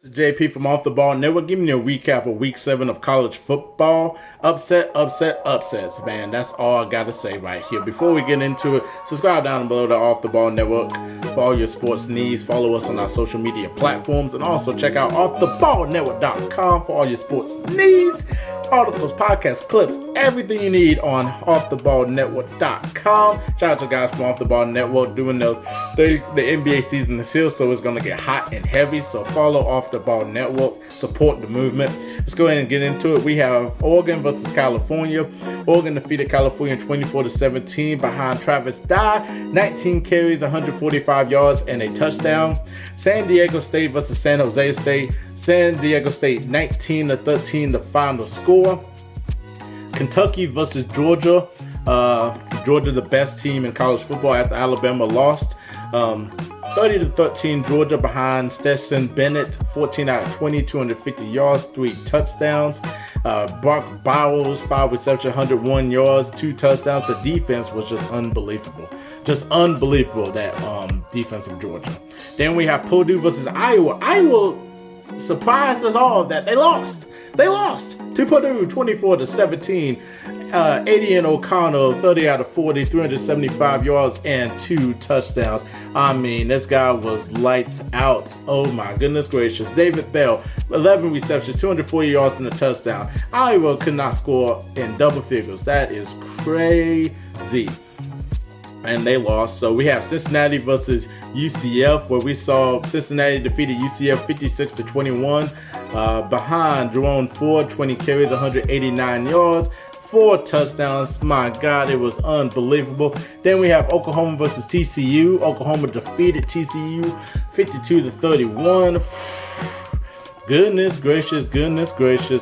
JP from Off the Ball Network, giving you a recap of Week 7 of college football. Upsets, man. That's all I gotta say right here. Before we get into it, subscribe down below to Off the Ball Network for all your sports needs. Follow us on our social media platforms, and also check out offtheballnetwork.com for all your sports needs. Articles, podcasts, clips, everything you need on offtheballnetwork.com. Shout out to guys from Off the Ball Network doing the NBA season is here, so it's going to get hot and heavy. So follow Off the Ball Network, support the movement. Let's go ahead and get into it. We have Oregon versus California. Oregon defeated California 24-17 behind Travis Dye, 19 carries, 145 yards, and a touchdown. San Diego State versus San Jose State. San Diego State 19-13 the final score. Kentucky versus Georgia. Georgia the best team in college football after Alabama lost. 30-13 Georgia behind Stetson Bennett, 14 out of 20, 250 yards, 3 touchdowns. Brock Bowers, 5 receptions, 101 yards, 2 touchdowns. The defense was just unbelievable. Just unbelievable, that defense of Georgia. Then we have Purdue versus Iowa. Iowa surprised us all that they lost. They lost to Purdue 24-17. Aidan O'Connell, 30 out of 40, 375 yards, and 2 touchdowns. I mean, this guy was lights out. Oh my goodness gracious. David Bell, 11 receptions, 240 yards, and a touchdown. Iowa could not score in double figures. That is crazy. And they lost. So we have Cincinnati versus UCF, where we saw Cincinnati defeated UCF 56-21 behind Jerome Ford, 20 carries, 189 yards, 4 touchdowns. My God, it was unbelievable. Then we have Oklahoma versus TCU. Oklahoma defeated TCU 52-31. Goodness gracious.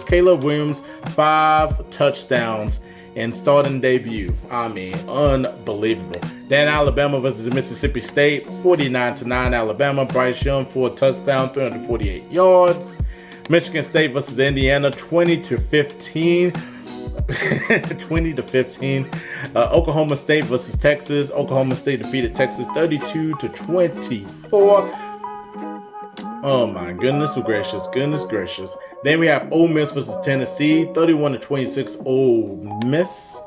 Caleb Williams, 5 touchdowns in starting debut. I mean, unbelievable. Then Alabama versus Mississippi State, 49-9 Alabama. Bryce Young, 4 touchdowns, 348 yards. Michigan State versus Indiana, 20-15. 20-15. Oklahoma State versus Texas. Oklahoma State defeated Texas 32-24. Oh my goodness gracious. Then we have Ole Miss versus Tennessee, 31-26 Ole Miss.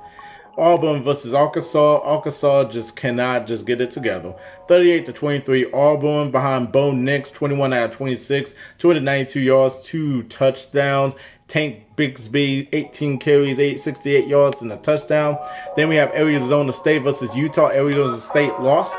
Auburn versus Arkansas. Arkansas just cannot just get it together. 38-23 Auburn behind Bo Nix, 21 out of 26, 292 yards, 2 touchdowns. Tank Bigsby, 18 carries, 868 yards, and a touchdown. Then we have Arizona State versus Utah. Arizona State lost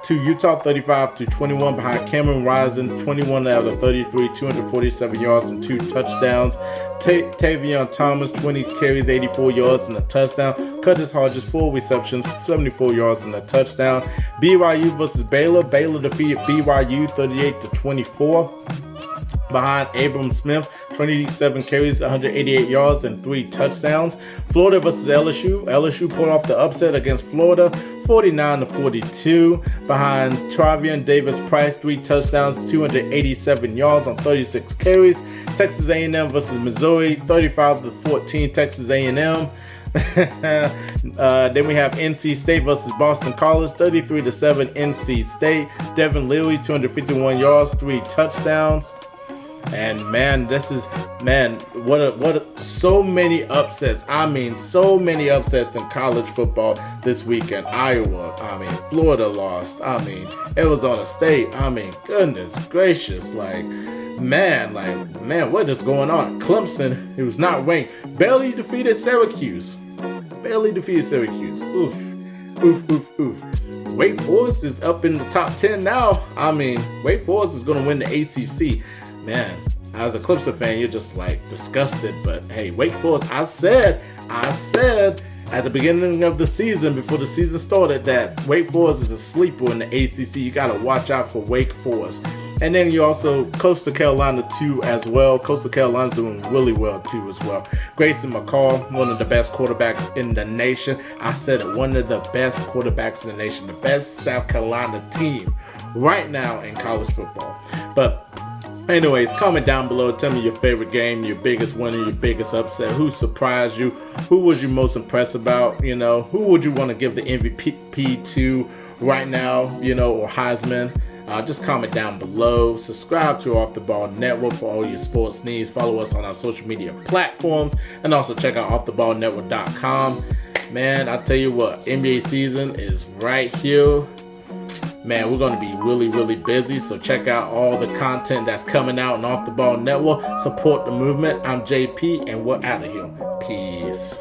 to Utah 35-21 behind Cameron Rising, 21 out of 33, 247 yards and 2 touchdowns. Tavion Thomas, 20 carries, 84 yards and a touchdown. Curtis Hodges, 4 receptions, 74 yards and a touchdown. BYU versus Baylor. Baylor defeated BYU 38-24 behind Abram Smith, 27 carries, 188 yards, and 3 touchdowns. Florida versus LSU. LSU pulled off the upset against Florida, 49-42 behind Travion Davis Price, 3 touchdowns, 287 yards on 36 carries. Texas A&M versus Missouri, 35-14 Texas A&M. Then we have NC State versus Boston College, 33-7 NC State. Devin Leary, 251 yards, 3 touchdowns. And man, so many upsets. I mean, so many upsets in college football this weekend. Iowa, Florida lost. Arizona State. Goodness gracious. Man, what is going on? Clemson, who's not ranked, barely defeated Syracuse. Oof. Wake Forest is up in the top 10 now. Wake Forest is going to win the ACC. Man, as a Clemson fan, you're just disgusted. But hey, Wake Forest, I said at the beginning of the season, before the season started, that Wake Forest is a sleeper in the ACC. You got to watch out for Wake Forest. And then you also, Coastal Carolina too as well. Coastal Carolina's doing really well too as well. Grayson McCall, one of the best quarterbacks in the nation. I said it, one of the best quarterbacks in the nation. The best South Carolina team right now in college football. But anyways, comment down below. Tell me your favorite game, your biggest winner, your biggest upset. Who surprised you? Who was you most impressed about? Who would you want to give the MVP to right now? Or Heisman? just comment down below. Subscribe to Off the Ball Network for all your sports needs. Follow us on our social media platforms, and also check out offtheballnetwork.com. Man, I tell you what, NBA season is right here. Man, we're going to be really, really busy. So check out all the content that's coming out on Off the Ball Network. Support the movement. I'm JP, and we're out of here. Peace.